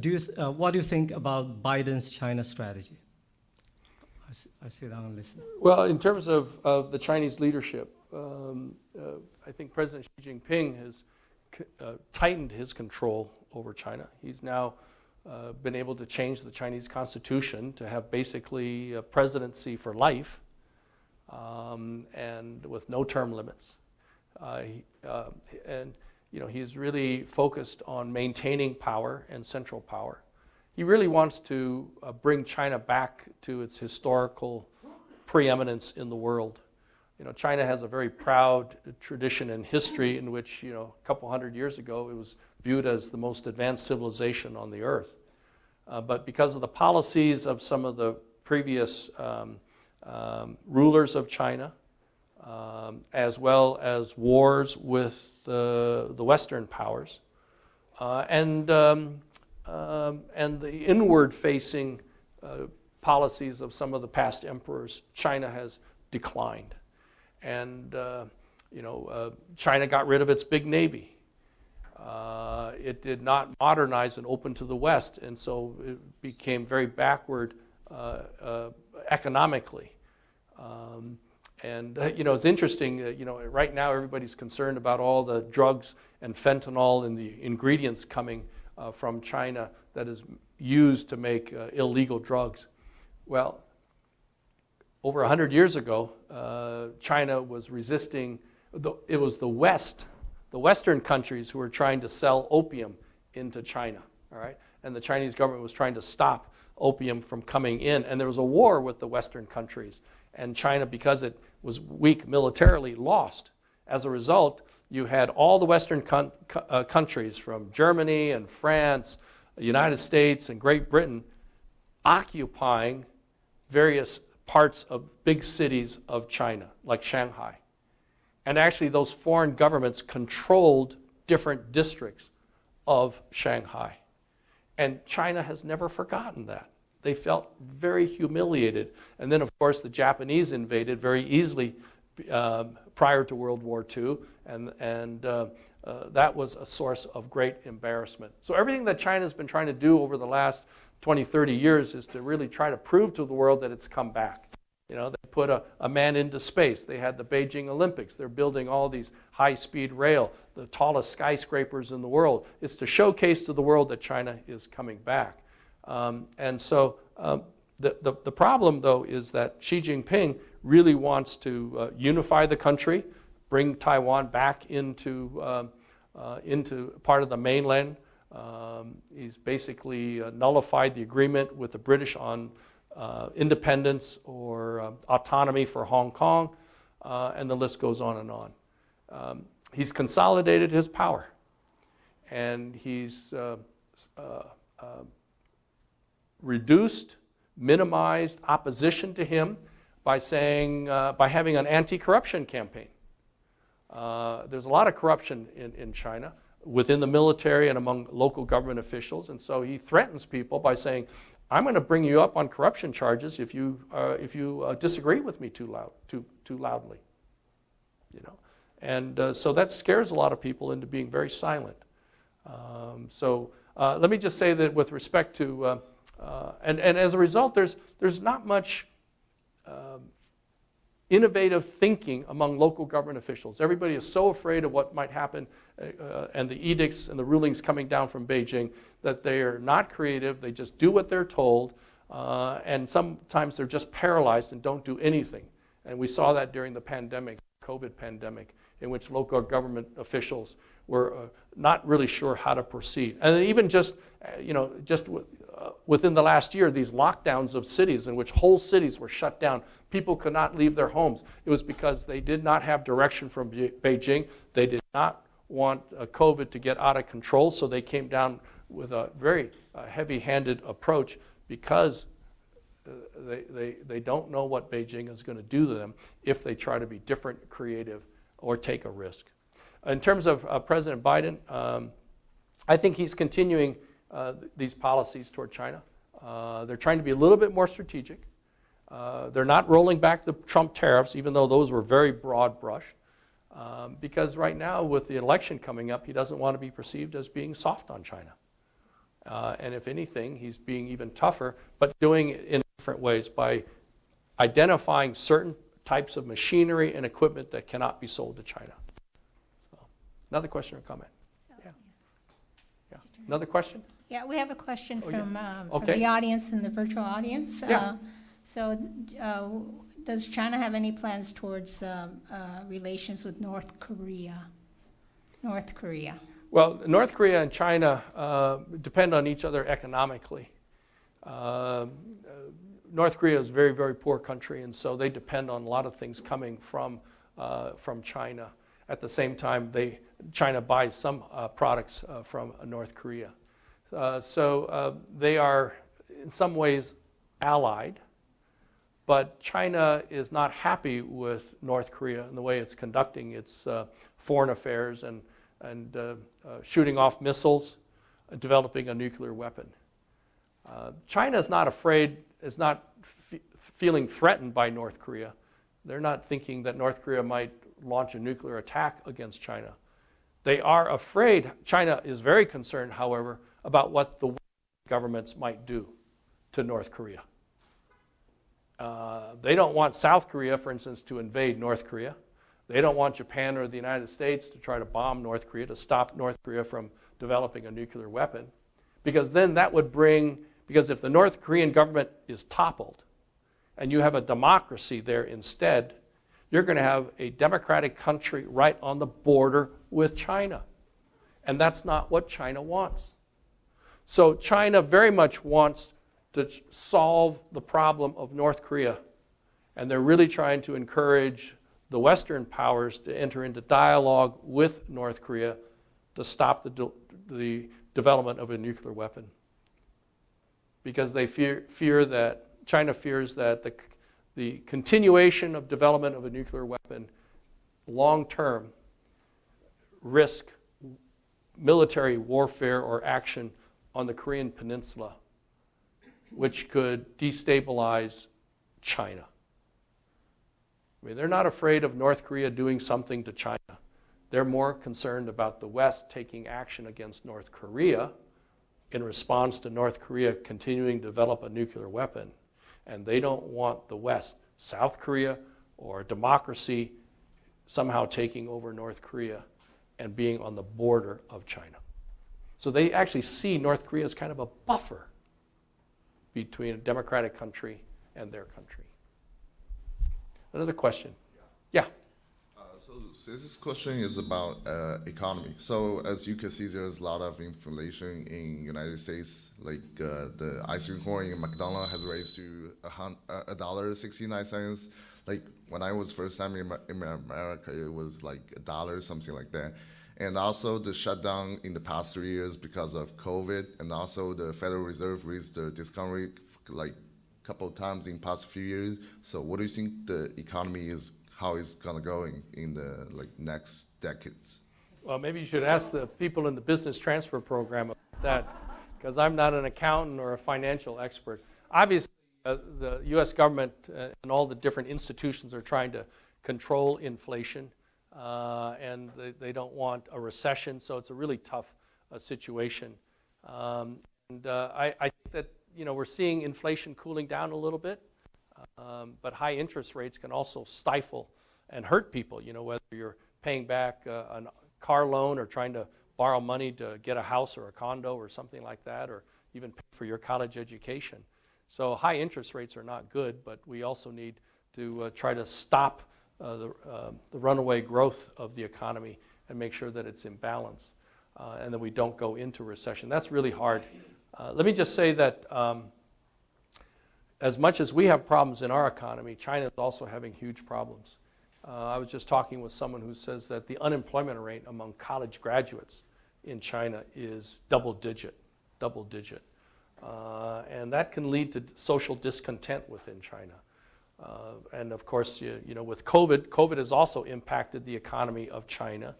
do you think about Biden's China strategy? I sit down and listen. Well, in terms of the Chinese leadership, I think President Xi Jinping has tightened his control over China. He's now been able to change the Chinese constitution to have basically a presidency for life, and with no term limits. And he's really focused on maintaining power and central power. He really wants to bring China back to its historical preeminence in the world. China has a very proud tradition and history in which, a couple hundred years ago, it was viewed as the most advanced civilization on the earth. But because of the policies of some of the previous rulers of China, as well as wars with the Western powers, and the inward-facing policies of some of the past emperors, China has declined. And China got rid of its big navy. It did not modernize and open to the West, and so it became very backward economically. It's interesting, right now everybody's concerned about all the drugs and fentanyl and the ingredients coming from China that is used to make illegal drugs. Well, over 100 years ago, China was resisting, it was the West, the Western countries who were trying to sell opium into China, all right? And the Chinese government was trying to stop opium from coming in, and there was a war with the Western countries. And China, because it was weak militarily, lost. As a result, you had all the Western countries from Germany and France, the United States and Great Britain occupying various parts of big cities of China, like Shanghai. And actually those foreign governments controlled different districts of Shanghai. And China has never forgotten that. They felt very humiliated. And then, of course, the Japanese invaded very easily prior to World War II, and that was a source of great embarrassment. So everything that China's been trying to do over the last 20, 30 years is to really try to prove to the world that it's come back. They put a man into space. They had the Beijing Olympics. They're building all these high-speed rail, the tallest skyscrapers in the world. It's to showcase to the world that China is coming back. And so the problem, though, is that Xi Jinping really wants to unify the country, bring Taiwan back into part of the mainland. He's basically nullified the agreement with the British on independence or autonomy for Hong Kong, and the list goes on and on. He's consolidated his power, and he's reduced, minimized opposition to him by having an anti-corruption campaign. There's a lot of corruption in China within the military and among local government officials, and so he threatens people by saying, I'm going to bring you up on corruption charges if you disagree with me too loudly. And so that scares a lot of people into being very silent. Let me just say that with respect to and as a result, there's not much innovative thinking among local government officials. Everybody is so afraid of what might happen and the edicts and the rulings coming down from Beijing that they are not creative. They just do what they're told, and sometimes they're just paralyzed and don't do anything. And we saw that during the pandemic, COVID pandemic, in which local government officials were not really sure how to proceed. And even just within the last year, these lockdowns of cities in which whole cities were shut down, people could not leave their homes. It was because they did not have direction from Beijing. They did not want COVID to get out of control, so they came down with a very heavy-handed approach because they don't know what Beijing is going to do to them if they try to be different, creative, or take a risk. In terms of President Biden, I think he's continuing these policies toward China. They're trying to be a little bit more strategic. They're not rolling back the Trump tariffs, even though those were very broad brush, because right now with the election coming up, he doesn't want to be perceived as being soft on China. And if anything, he's being even tougher, but doing it in different ways by identifying certain types of machinery and equipment that cannot be sold to China. So, another question or comment? Yeah. Yeah. Another question? Yeah, we have a question Oh, yeah. from Okay. the audience in the virtual audience. Yeah. Does China have any plans towards relations with North Korea? North Korea. Well, North Korea and China depend on each other economically. North Korea is a very, very poor country, and so they depend on a lot of things coming from China. At the same time, China buys some products from North Korea. So they are, in some ways, allied, but China is not happy with North Korea in the way it's conducting its foreign affairs and shooting off missiles, developing a nuclear weapon. China is not afraid, is not feeling threatened by North Korea. They're not thinking that North Korea might launch a nuclear attack against China. They are afraid. China is very concerned, however, about what the governments might do to North Korea. They don't want South Korea, for instance, to invade North Korea. They don't want Japan or the United States to try to bomb North Korea, to stop North Korea from developing a nuclear weapon. Because then that would bring, because if the North Korean government is toppled and you have a democracy there instead, you're going to have a democratic country right on the border with China. And that's not what China wants. So China very much wants to solve the problem of North Korea. And they're really trying to encourage the Western powers to enter into dialogue with North Korea to stop the development of a nuclear weapon. Because they fear that, China fears that the continuation of development of a nuclear weapon long-term risk military warfare or action on the Korean Peninsula, which could destabilize China. I mean, they're not afraid of North Korea doing something to China. They're more concerned about the West taking action against North Korea in response to North Korea continuing to develop a nuclear weapon. And they don't want the West, South Korea or a democracy, somehow taking over North Korea and being on the border of China. So they actually see North Korea as kind of a buffer between a democratic country and their country. Another question? Yeah. So this question is about economy. So as you can see, there's a lot of inflation in United States. Like the ice cream cone in McDonald's has raised to $1.69. Like when I was first time in America, it was like $1, something like that. And also the shutdown in the past 3 years because of COVID, and also the Federal Reserve raised the discount rate like a couple of times in past few years. So what do you think the economy is, how it's gonna go in the next decades? Well, maybe you should ask the people in the business transfer program about that, because I'm not an accountant or a financial expert. Obviously, the U.S. government and all the different institutions are trying to control inflation, and they don't want a recession, so it's a really tough situation. I think that we're seeing inflation cooling down a little bit, but high interest rates can also stifle and hurt people, whether you're paying back a car loan or trying to borrow money to get a house or a condo or something like that, or even pay for your college education. So high interest rates are not good, but we also need to try to stop the runaway growth of the economy and make sure that it's in balance and that we don't go into recession. That's really hard. Let me just say that as much as we have problems in our economy, China is also having huge problems. I was just talking with someone who says that the unemployment rate among college graduates in China is double digit. And that can lead to social discontent within China. And of course, with COVID has also impacted the economy of China.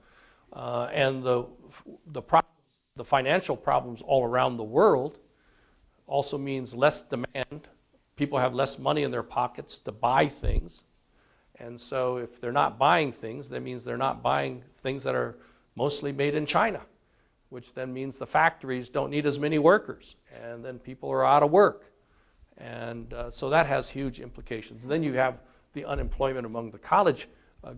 And the financial problems all around the world also means less demand people have less money in their pockets to buy things. And so if they're not buying things, that means they're not buying things that are mostly made in China, which then means the factories don't need as many workers, and then people are out of work. And so that has huge implications. And then you have the unemployment among the college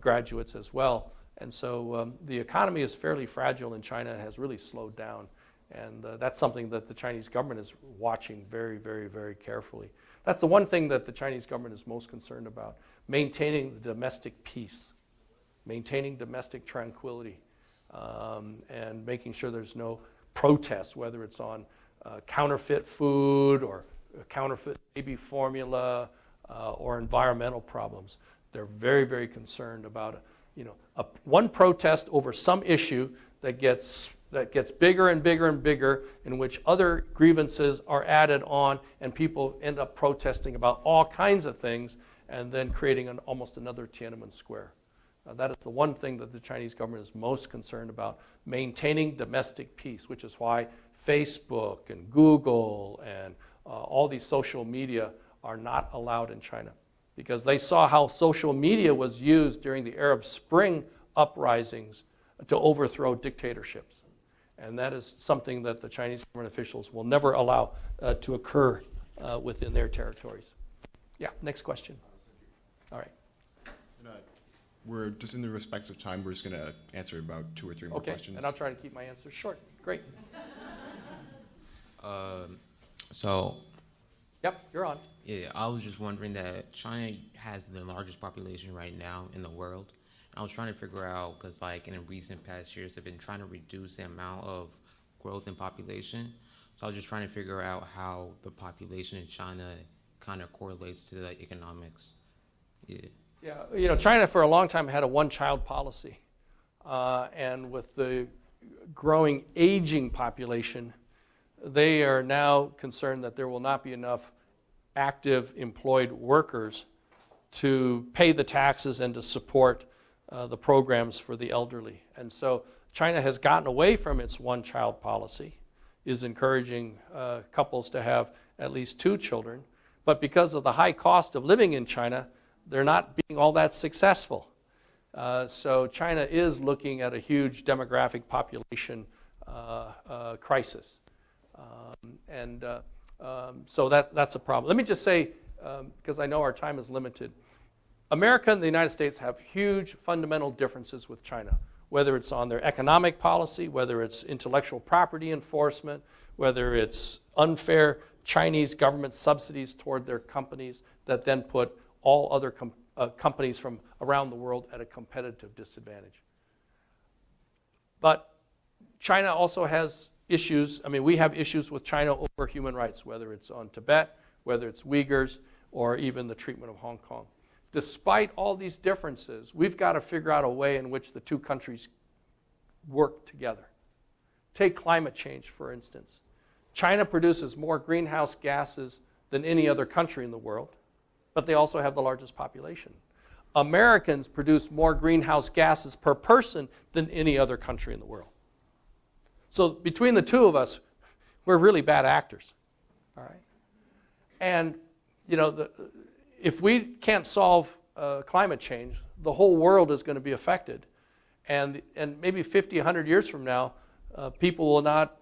graduates as well. And so the economy is fairly fragile in China. It has really slowed down. And that's something that the Chinese government is watching very, very, very carefully. That's the one thing that the Chinese government is most concerned about, maintaining the domestic peace, maintaining domestic tranquility, and making sure there's no protests, whether it's on counterfeit food or counterfeit baby formula or environmental problems. They're very, very concerned about one protest over some issue that gets bigger and bigger and bigger, in which other grievances are added on, and people end up protesting about all kinds of things, and then creating almost another Tiananmen Square. That is the one thing that the Chinese government is most concerned about, maintaining domestic peace, which is why Facebook and Google and all these social media are not allowed in China, because they saw how social media was used during the Arab Spring uprisings to overthrow dictatorships. And that is something that the Chinese government officials will never allow to occur within their territories. Yeah, next question. All right. We're just in the respect of time, we're just going to answer about 2 or 3 more questions. And I'll try to keep my answers short. Great. Yep, you're on. Yeah, I was just wondering that China has the largest population right now in the world. I was trying to figure out, because like in the recent past years, they've been trying to reduce the amount of growth in population. So I was just trying to figure out how the population in China kind of correlates to the economics. Yeah, China for a long time had a one-child policy. And with the growing aging population, they are now concerned that there will not be enough active employed workers to pay the taxes and to support the programs for the elderly. And so China has gotten away from its one-child policy, is encouraging couples to have at least 2 children. But because of the high cost of living in China, they're not being all that successful. So China is looking at a huge demographic population crisis. So that's a problem. Let me just say, because I know our time is limited, America and the United States have huge fundamental differences with China, whether it's on their economic policy, whether it's intellectual property enforcement, whether it's unfair Chinese government subsidies toward their companies that then put all other companies from around the world at a competitive disadvantage. But China also has issues. I mean, we have issues with China over human rights, whether it's on Tibet, whether it's Uyghurs, or even the treatment of Hong Kong. Despite all these differences, we've got to figure out a way in which the 2 countries work together. Take climate change, for instance. China produces more greenhouse gases than any other country in the world, but they also have the largest population. Americans produce more greenhouse gases per person than any other country in the world. So between the 2 of us, we're really bad actors, all right? And, if we can't solve climate change, the whole world is going to be affected. And maybe 50, 100 years from now, people will not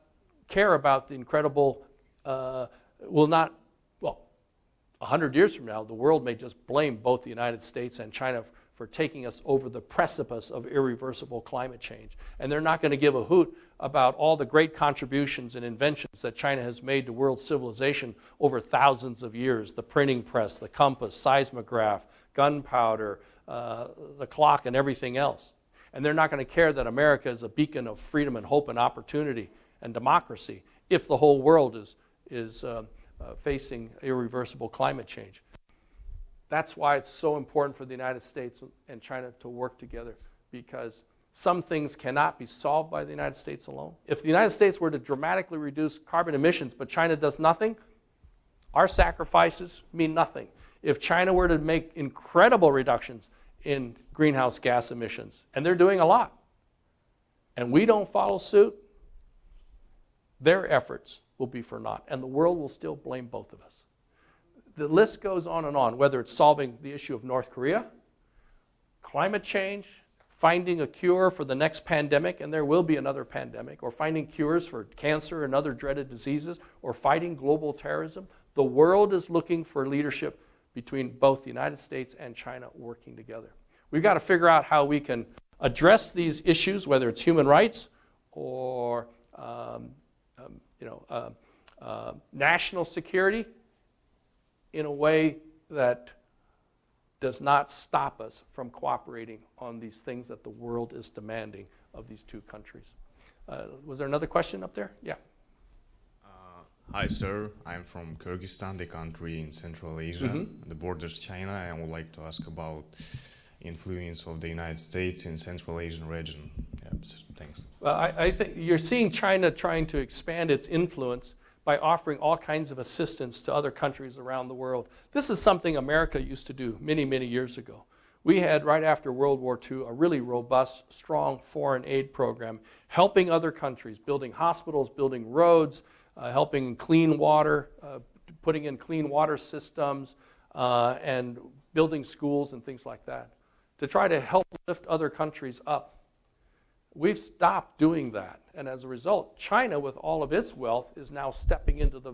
care about the incredible, 100 years from now, the world may just blame both the United States and China for taking us over the precipice of irreversible climate change. And they're not going to give a hoot about all the great contributions and inventions that China has made to world civilization over thousands of years: the printing press, the compass, seismograph, gunpowder, the clock, and everything else. And they're not going to care that America is a beacon of freedom and hope and opportunity and democracy if the whole world is facing irreversible climate change. That's why it's so important for the United States and China to work together, because some things cannot be solved by the United States alone. If the United States were to dramatically reduce carbon emissions, but China does nothing, our sacrifices mean nothing. If China were to make incredible reductions in greenhouse gas emissions, and they're doing a lot, and we don't follow suit, their efforts will be for naught, and the world will still blame both of us. the list goes on and on, whether it's solving the issue of North Korea, climate change, finding a cure for the next pandemic, and there will be another pandemic, or finding cures for cancer and other dreaded diseases, or fighting global terrorism. The world is looking for leadership between both the United States and China working together. We've got to figure out how we can address these issues, whether it's human rights or national security, in a way that does not stop us from cooperating on these things that the world is demanding of these two countries. Was there another question up there? Yeah. Hi, sir. I'm from Kyrgyzstan, the country in Central Asia, the borders China. I would like to ask about influence of the United States in Central Asian region. Yeah, thanks. Well, I think you're seeing China trying to expand its influence by offering all kinds of assistance to other countries around the world. This is something America used to do many, many years ago. We had, right after World War II, a really robust, strong foreign aid program, helping other countries, building hospitals, building roads, helping clean water, putting in clean water systems, and building schools and things like that, to try to help lift other countries up. We've stopped doing that, and as a result, China, with all of its wealth, is now stepping into the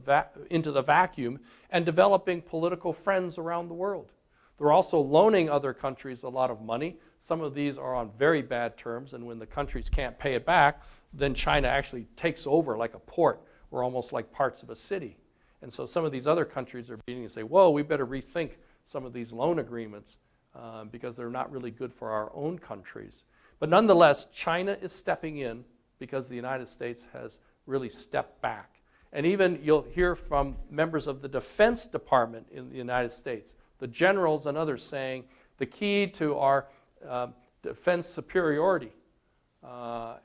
vacuum and developing political friends around the world. They're also loaning other countries a lot of money. Some of these are on very bad terms, and when the countries can't pay it back, then China actually takes over like a port, or almost like parts of a city. And so some of these other countries are beginning to say, whoa, we better rethink some of these loan agreements because they're not really good for our own countries. But nonetheless, China is stepping in because the United States has really stepped back. And even you'll hear from members of the Defense Department in the United States, the generals and others, saying the key to our defense superiority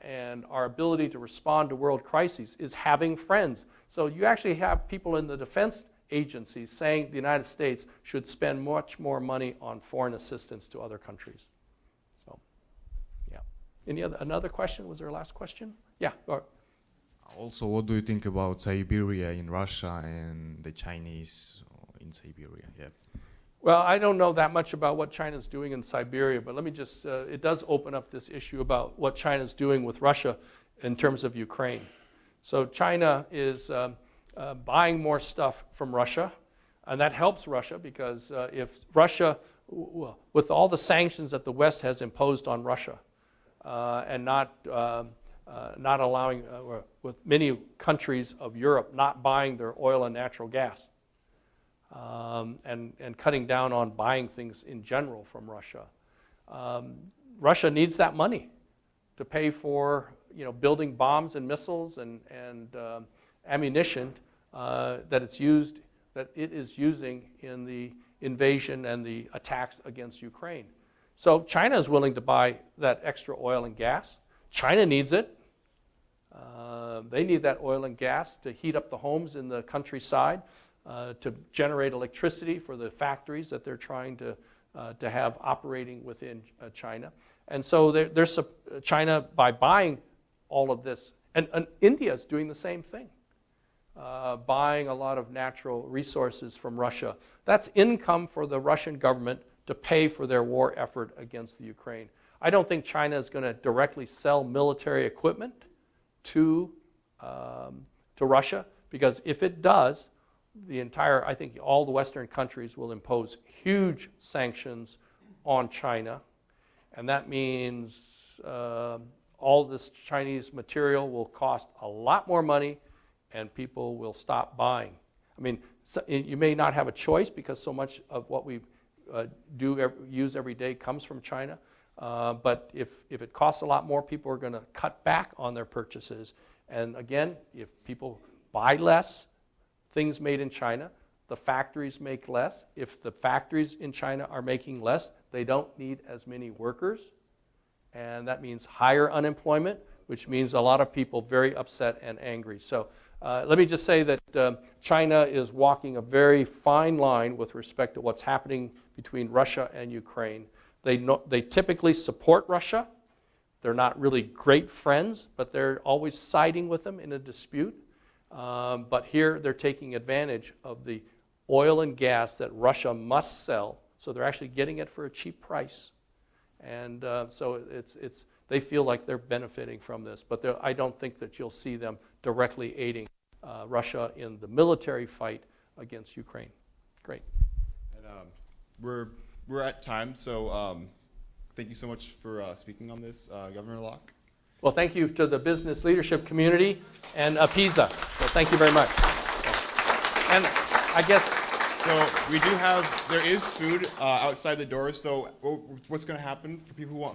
and our ability to respond to world crises is having friends. So you actually have people in the defense agencies saying the United States should spend much more money on foreign assistance to other countries. So, yeah. Another question? Was there a last question? Yeah. Also, what do you think about Siberia in Russia and the Chinese in Siberia? Yeah. Well, I don't know that much about what China's doing in Siberia, but let me just, it does open up this issue about what China's doing with Russia in terms of Ukraine. So China is buying more stuff from Russia, and that helps Russia because if Russia, with all the sanctions that the West has imposed on Russia, and not allowing, with many countries of Europe not buying their oil and natural gas, and cutting down on buying things in general from Russia. Russia needs that money to pay for building bombs and missiles and ammunition that it is using in the invasion and the attacks against Ukraine. So China is willing to buy that extra oil and gas. China needs it. They need that oil and gas to heat up the homes in the countryside, to generate electricity for the factories that they're trying to have operating within China. And so there's China, by buying all of this, and India is doing the same thing, buying a lot of natural resources from Russia. That's income for the Russian government to pay for their war effort against the Ukraine. I don't think China is going to directly sell military equipment to Russia, because if it does, I think all the Western countries will impose huge sanctions on China, and that means all this Chinese material will cost a lot more money, and people will stop buying. I mean, you may not have a choice because so much of what we use every day comes from China, but if it costs a lot more, people are going to cut back on their purchases. And again, if people buy less things made in China, the factories make less. If the factories in China are making less, they don't need as many workers, and that means higher unemployment, which means a lot of people very upset and angry. So let me just say that China is walking a very fine line with respect to what's happening between Russia and Ukraine. They typically support Russia. They're not really great friends, but they're always siding with them in a dispute. But here they're taking advantage of the oil and gas that Russia must sell, so they're actually getting it for a cheap price. And so they feel like they're benefiting from this, but I don't think that you'll see them directly aiding Russia in the military fight against Ukraine. Great. And we're at time, so thank you so much for speaking on this, Governor Locke. Well, thank you to the business leadership community and PISA. So thank you very much. And I guess. So we do have, there is food outside the door, so what's going to happen for people who want food?